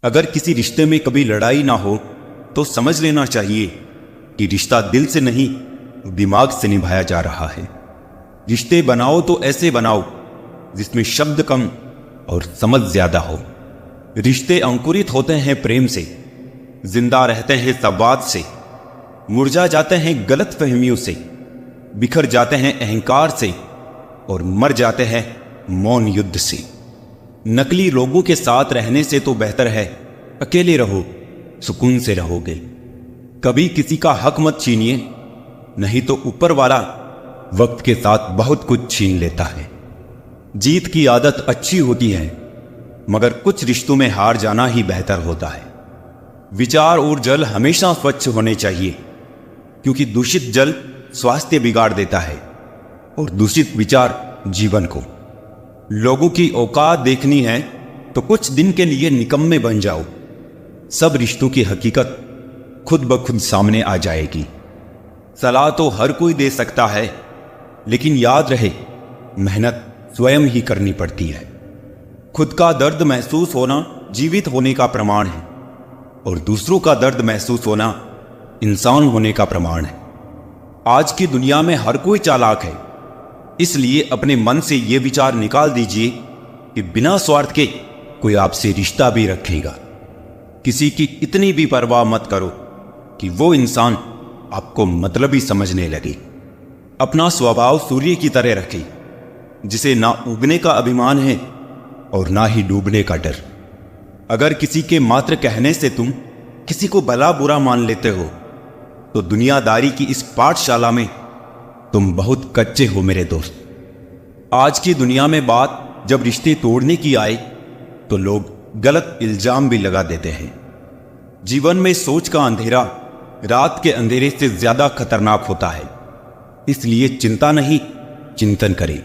अगर किसी रिश्ते में कभी लड़ाई ना हो तो समझ लेना चाहिए कि रिश्ता दिल से नहीं, दिमाग से निभाया जा रहा है। रिश्ते बनाओ तो ऐसे बनाओ जिसमें शब्द कम और समझ ज्यादा हो। रिश्ते अंकुरित होते हैं प्रेम से, जिंदा रहते हैं संवाद से, मुरझा जाते हैं गलत फहमियों से, बिखर जाते हैं अहंकार से और मर जाते हैं मौन युद्ध से। नकली लोगों के साथ रहने से तो बेहतर है अकेले रहो, सुकून से रहोगे। कभी किसी का हक मत छीनिए, नहीं तो ऊपर वाला वक्त के साथ बहुत कुछ छीन लेता है। जीत की आदत अच्छी होती है, मगर कुछ रिश्तों में हार जाना ही बेहतर होता है। विचार और जल हमेशा स्वच्छ होने चाहिए, क्योंकि दूषित जल स्वास्थ्य बिगाड़ देता है और दूषित विचार जीवन को। लोगों की औकात देखनी है तो कुछ दिन के लिए निकम्मे बन जाओ। सब रिश्तों की हकीकत खुद ब खुद सामने आ जाएगी। सलाह तो हर कोई दे सकता है, लेकिन याद रहे मेहनत स्वयं ही करनी पड़ती है। खुद का दर्द महसूस होना जीवित होने का प्रमाण है और दूसरों का दर्द महसूस होना इंसान होने का प्रमाण है। आज की दुनिया में हर कोई चालाक है, इसलिए अपने मन से यह विचार निकाल दीजिए कि बिना स्वार्थ के कोई आपसे रिश्ता भी रखेगा। किसी की इतनी भी परवाह मत करो कि वो इंसान आपको मतलबी समझने लगे। अपना स्वभाव सूर्य की तरह रखें, जिसे ना उगने का अभिमान है और ना ही डूबने का डर। अगर किसी के मात्र कहने से तुम किसी को भला बुरा मान लेते हो तो दुनियादारी की इस पाठशाला में तुम बहुत कच्चे हो मेरे दोस्त। आज की दुनिया में बात जब रिश्ते तोड़ने की आए तो लोग गलत इल्जाम भी लगा देते हैं। जीवन में सोच का अंधेरा रात के अंधेरे से ज्यादा खतरनाक होता है, इसलिए चिंता नहीं, चिंतन करें।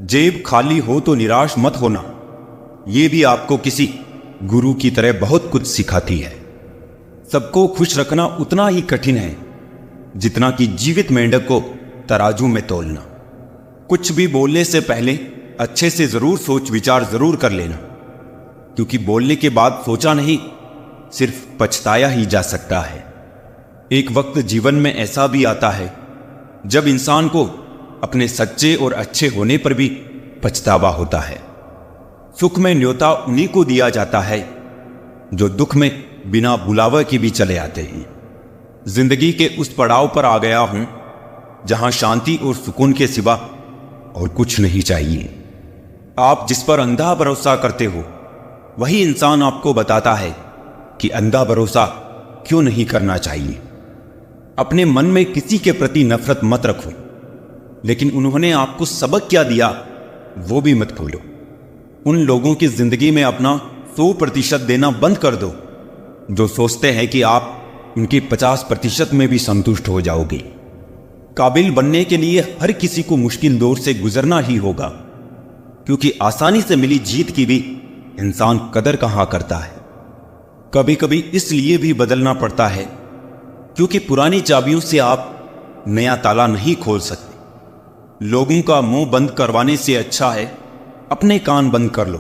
जेब खाली हो तो निराश मत होना, यह भी आपको किसी गुरु की तरह बहुत कुछ सिखाती है। सबको खुश रखना उतना ही कठिन है जितना कि जीवित मेंढक को तराजू में तोलना। कुछ भी बोलने से पहले अच्छे से जरूर सोच विचार जरूर कर लेना, क्योंकि बोलने के बाद सोचा नहीं, सिर्फ पछताया ही जा सकता है। एक वक्त जीवन में ऐसा भी आता है जब इंसान को अपने सच्चे और अच्छे होने पर भी पछतावा होता है। सुख में न्योता उन्हीं को दिया जाता है जो दुख में बिना बुलावे के भी चले आते हैं। जिंदगी के उस पड़ाव पर आ गया हूं जहां शांति और सुकून के सिवा और कुछ नहीं चाहिए। आप जिस पर अंधा भरोसा करते हो वही इंसान आपको बताता है कि अंधा भरोसा क्यों नहीं करना चाहिए। अपने मन में किसी के प्रति नफरत मत रखो, लेकिन उन्होंने आपको सबक क्या दिया वो भी मत भूलो। उन लोगों की जिंदगी में अपना 100% देना बंद कर दो जो सोचते हैं कि आप उनके 50% में भी संतुष्ट हो जाओगे। काबिल बनने के लिए हर किसी को मुश्किल दौर से गुजरना ही होगा, क्योंकि आसानी से मिली जीत की भी इंसान कदर कहां करता है। कभी कभी इसलिए भी बदलना पड़ता है क्योंकि पुरानी चाबियों से आप नया ताला नहीं खोल सकते। लोगों का मुंह बंद करवाने से अच्छा है अपने कान बंद कर लो,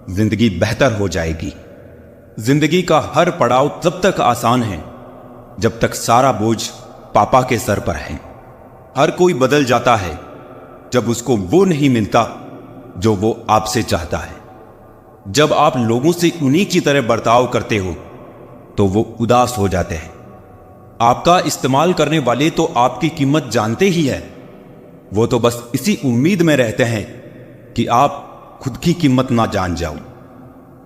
जिंदगी बेहतर हो जाएगी। जिंदगी का हर पड़ाव तब तक आसान है जब तक सारा बोझ पापा के सर पर है। हर कोई बदल जाता है जब उसको वो नहीं मिलता जो वो आपसे चाहता है। जब आप लोगों से उन्हीं की तरह बर्ताव करते हो तो वो उदास हो जाते हैं। आपका इस्तेमाल करने वाले तो आपकी कीमत जानते ही है, वो तो बस इसी उम्मीद में रहते हैं कि आप खुद की कीमत ना जान जाओ।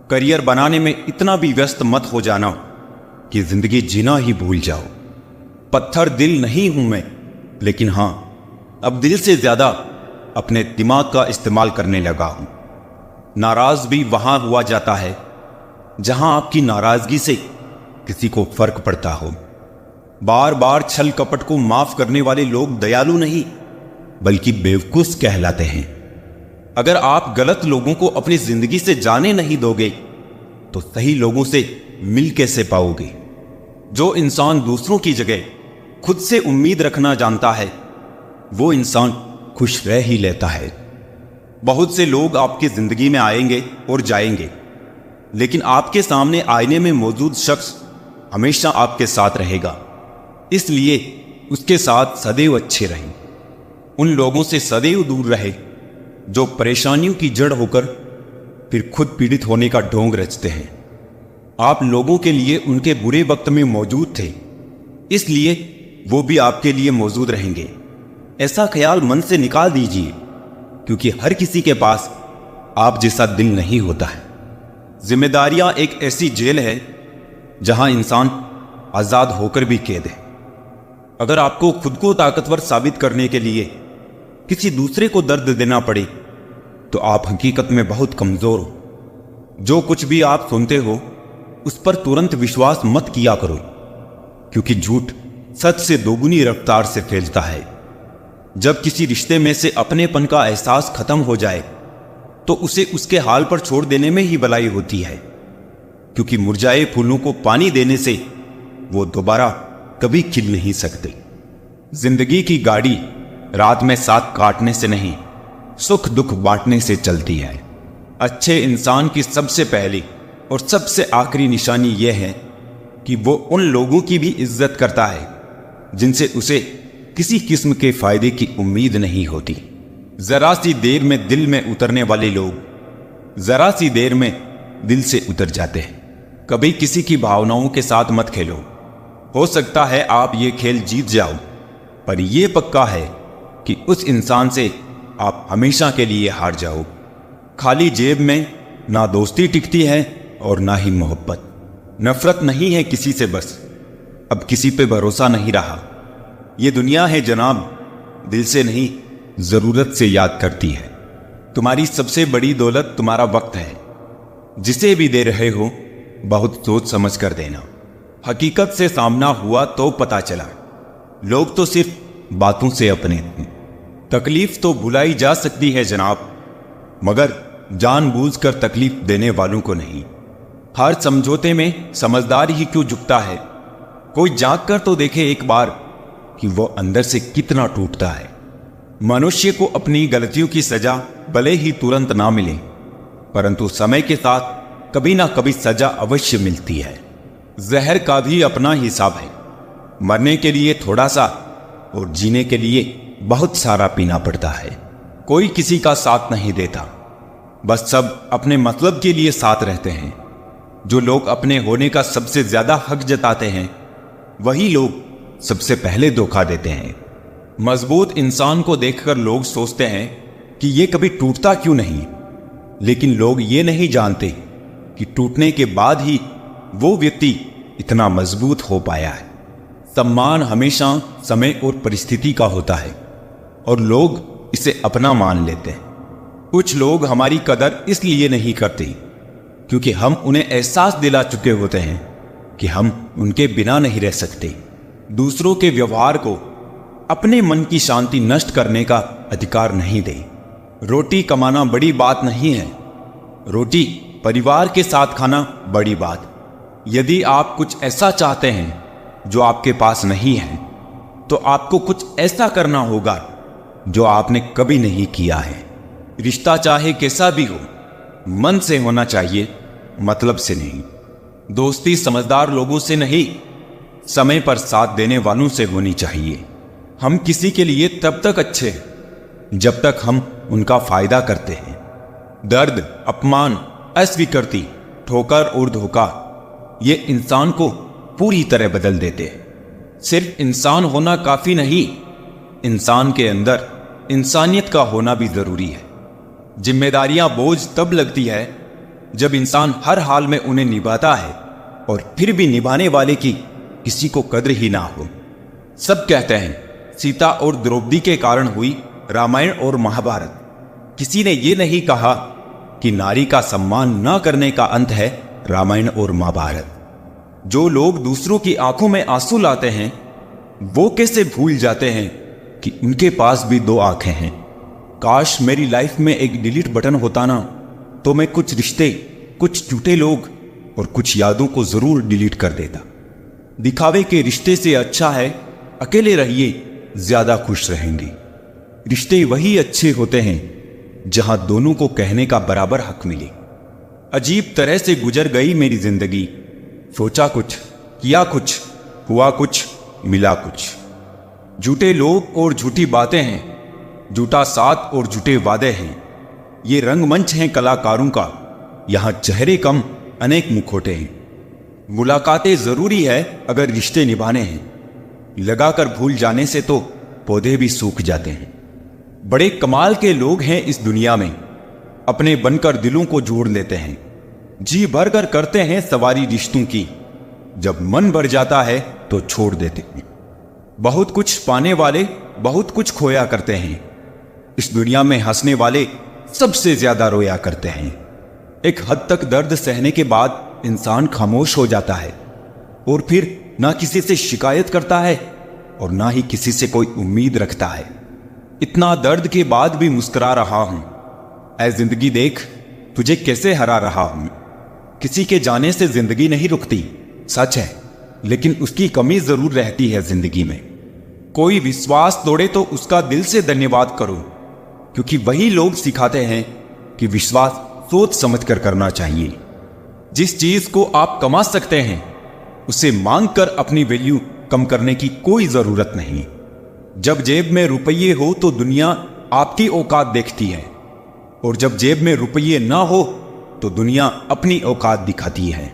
करियर बनाने में इतना भी व्यस्त मत हो जाना कि जिंदगी जीना ही भूल जाओ। पत्थर दिल नहीं हूं मैं, लेकिन हां अब दिल से ज्यादा अपने दिमाग का इस्तेमाल करने लगा हूं। नाराज भी वहां हुआ जाता है जहां आपकी नाराजगी से किसी को फर्क पड़ता हो। बार बार छल कपट को माफ करने वाले लोग दयालु नहीं बल्कि बेवकूफ कहलाते हैं। अगर आप गलत लोगों को अपनी जिंदगी से जाने नहीं दोगे तो सही लोगों से मिल कैसे पाओगे। जो इंसान दूसरों की जगह खुद से उम्मीद रखना जानता है वो इंसान खुश रह ही लेता है। बहुत से लोग आपकी जिंदगी में आएंगे और जाएंगे, लेकिन आपके सामने आईने में मौजूद शख्स हमेशा आपके साथ रहेगा। इसलिए उसके साथ सदैव अच्छे रहें। उन लोगों से सदैव दूर रहे जो परेशानियों की जड़ होकर फिर खुद पीड़ित होने का ढोंग रचते हैं। आप लोगों के लिए उनके बुरे वक्त में मौजूद थे, इसलिए वो भी आपके लिए मौजूद रहेंगे। ऐसा ख्याल मन से निकाल दीजिए, क्योंकि हर किसी के पास आप जैसा दिल नहीं होता है। जिम्मेदारियां एक ऐसी जेल है जहां इंसान आजाद होकर भी कैद है। अगर आपको खुद को ताकतवर साबित करने के लिए किसी दूसरे को दर्द देना पड़े तो आप हकीकत में बहुत कमजोर हो। जो कुछ भी आप सुनते हो उस पर तुरंत विश्वास मत किया करो, क्योंकि झूठ सच से दोगुनी रफ्तार से फैलता है। जब किसी रिश्ते में से अपनेपन का एहसास खत्म हो जाए तो उसे उसके हाल पर छोड़ देने में ही भलाई होती है, क्योंकि मुरझाए फूलों को पानी देने से वो दोबारा कभी खिल नहीं सकते। जिंदगी की गाड़ी रात में साथ काटने से नहीं, सुख दुख बांटने से चलती है। अच्छे इंसान की सबसे पहली और सबसे आखिरी निशानी यह है कि वो उन लोगों की भी इज्जत करता है जिनसे उसे किसी किस्म के फायदे की उम्मीद नहीं होती। जरा सी देर में दिल में उतरने वाले लोग जरा सी देर में दिल से उतर जाते हैं। कभी किसी की भावनाओं के साथ मत खेलो। हो सकता है आप ये खेल जीत जाओ, पर यह पक्का है कि उस इंसान से आप हमेशा के लिए हार जाओ। खाली जेब में ना दोस्ती टिकती है और ना ही मोहब्बत। नफरत नहीं है किसी से, बस अब किसी पे भरोसा नहीं रहा। ये दुनिया है जनाब, दिल से नहीं जरूरत से याद करती है। तुम्हारी सबसे बड़ी दौलत तुम्हारा वक्त है। जिसे भी दे रहे हो बहुत सोच समझ कर देना। हकीकत से सामना हुआ तो पता चला, लोग तो सिर्फ बातों से अपने थे। तकलीफ तो भुलाई जा सकती है जनाब, मगर जानबूझकर तकलीफ देने वालों को नहीं। हर समझौते में समझदार ही क्यों झुकता है। कोई जाग कर तो देखे एक बार कि वो अंदर से कितना टूटता है। मनुष्य को अपनी गलतियों की सजा भले ही तुरंत ना मिले, परंतु समय के साथ कभी ना कभी सजा अवश्य मिलती है। जहर का भी अपना हिसाब है। मरने के लिए थोड़ा सा और जीने के लिए बहुत सारा पीना पड़ता है। कोई किसी का साथ नहीं देता, बस सब अपने मतलब के लिए साथ रहते हैं। जो लोग अपने होने का सबसे ज्यादा हक जताते हैं वही लोग सबसे पहले धोखा देते हैं। मजबूत इंसान को देखकर लोग सोचते हैं कि ये कभी टूटता क्यों नहीं, लेकिन लोग ये नहीं जानते कि टूटने के बाद ही वो व्यक्ति इतना मजबूत हो पाया है। सम्मान हमेशा समय और परिस्थिति का होता है और लोग इसे अपना मान लेते हैं। कुछ लोग हमारी कदर इसलिए नहीं करते क्योंकि हम उन्हें एहसास दिला चुके होते हैं कि हम उनके बिना नहीं रह सकते। दूसरों के व्यवहार को अपने मन की शांति नष्ट करने का अधिकार नहीं दे। रोटी कमाना बड़ी बात नहीं है, रोटी परिवार के साथ खाना बड़ी बात। यदि आप कुछ ऐसा चाहते हैं जो आपके पास नहीं है, तो आपको कुछ ऐसा करना होगा जो आपने कभी नहीं किया है। रिश्ता चाहे कैसा भी हो, मन से होना चाहिए, मतलब से नहीं। दोस्ती समझदार लोगों से नहीं, समय पर साथ देने वालों से होनी चाहिए। हम किसी के लिए तब तक अच्छे हैं जब तक हम उनका फायदा करते हैं। दर्द, अपमान, अस्वीकृति, ठोकर और धोखा ये इंसान को पूरी तरह बदल देते हैं। सिर्फ इंसान होना काफी नहीं, इंसान के अंदर इंसानियत का होना भी जरूरी है। जिम्मेदारियां बोझ तब लगती है जब इंसान हर हाल में उन्हें निभाता है और फिर भी निभाने वाले की किसी को कद्र ही ना हो। सब कहते हैं सीता और द्रौपदी के कारण हुई रामायण और महाभारत। किसी ने यह नहीं कहा कि नारी का सम्मान न करने का अंत है रामायण और महाभारत। जो लोग दूसरों की आंखों में आंसू लाते हैं वो कैसे भूल जाते हैं कि उनके पास भी दो आंखें हैं। काश मेरी लाइफ में एक डिलीट बटन होता ना, तो मैं कुछ रिश्ते, कुछ झूठे लोग और कुछ यादों को जरूर डिलीट कर देता। दिखावे के रिश्ते से अच्छा है अकेले रहिए, ज्यादा खुश रहेंगे। रिश्ते वही अच्छे होते हैं जहां दोनों को कहने का बराबर हक मिले। अजीब तरह से गुजर गई मेरी जिंदगी। सोचा कुछ, किया कुछ, हुआ कुछ, मिला कुछ। झूठे लोग और झूठी बातें हैं, झूठा साथ और झूठे वादे हैं। ये रंगमंच हैं कलाकारों का, यहाँ चेहरे कम अनेक मुखौटे हैं। मुलाकातें जरूरी है अगर रिश्ते निभाने हैं, लगाकर भूल जाने से तो पौधे भी सूख जाते हैं। बड़े कमाल के लोग हैं इस दुनिया में, अपने बनकर दिलों को जोड़ लेते हैं, जी भर कर करते हैं सवारी रिश्तों की, जब मन भर जाता है तो छोड़ देते हैं। बहुत कुछ पाने वाले बहुत कुछ खोया करते हैं, इस दुनिया में हंसने वाले सबसे ज्यादा रोया करते हैं। एक हद तक दर्द सहने के बाद इंसान खामोश हो जाता है और फिर ना किसी से शिकायत करता है और ना ही किसी से कोई उम्मीद रखता है। इतना दर्द के बाद भी मुस्कुरा रहा हूं। ऐ जिंदगी देख तुझे कैसे हरा रहा हूं। किसी के जाने से जिंदगी नहीं रुकती, सच है, लेकिन उसकी कमी जरूर रहती है जिंदगी में। कोई विश्वास तोड़े तो उसका दिल से धन्यवाद करो, क्योंकि वही लोग सिखाते हैं कि विश्वास सोच समझ कर करना चाहिए। जिस चीज को आप कमा सकते हैं उसे मांग कर अपनी वैल्यू कम करने की कोई जरूरत नहीं। जब जेब में रुपये हो तो दुनिया आपकी औकात देखती है, और जब जेब में रुपये ना हो तो दुनिया अपनी औकात दिखाती है।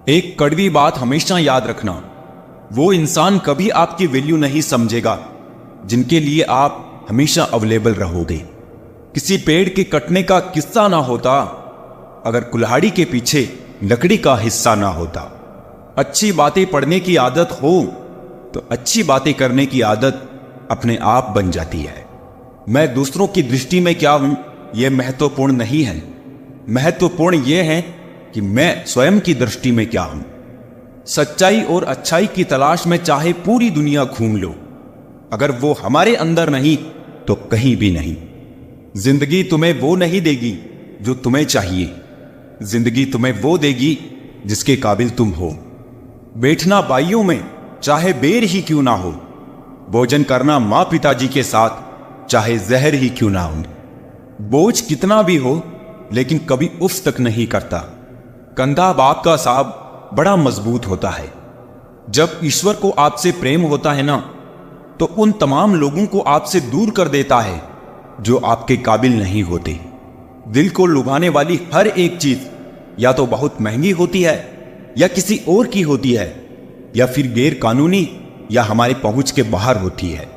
एक कड़वी बात हमेशा याद रखना, वो इंसान कभी आपकी वैल्यू नहीं समझेगा जिनके लिए आप हमेशा अवेलेबल रहोगे। किसी पेड़ के कटने का किस्सा ना होता अगर कुल्हाड़ी के पीछे लकड़ी का हिस्सा ना होता। अच्छी बातें पढ़ने की आदत हो तो अच्छी बातें करने की आदत अपने आप बन जाती है। मैं दूसरों की दृष्टि में क्या हूं यह महत्वपूर्ण नहीं है, महत्वपूर्ण यह है कि मैं स्वयं की दृष्टि में क्या हूं। सच्चाई और अच्छाई की तलाश में चाहे पूरी दुनिया घूम लो, अगर वो हमारे अंदर नहीं तो कहीं भी नहीं। जिंदगी तुम्हें वो नहीं देगी जो तुम्हें चाहिए, जिंदगी तुम्हें वो देगी जिसके काबिल तुम हो। बैठना बाइयों में चाहे बेर ही क्यों ना हो, भोजन करना माँ पिताजी के साथ चाहे जहर ही क्यों ना हो। बोझ कितना भी हो लेकिन कभी उफ तक नहीं करता। कंधा बाप का साहब बड़ा मजबूत होता है। जब ईश्वर को आपसे प्रेम होता है ना, तो उन तमाम लोगों को आपसे दूर कर देता है जो आपके काबिल नहीं होते। दिल को लुभाने वाली हर एक चीज या तो बहुत महंगी होती है या किसी और की होती है, या फिर गैर कानूनी या हमारे पहुंच के बाहर होती है।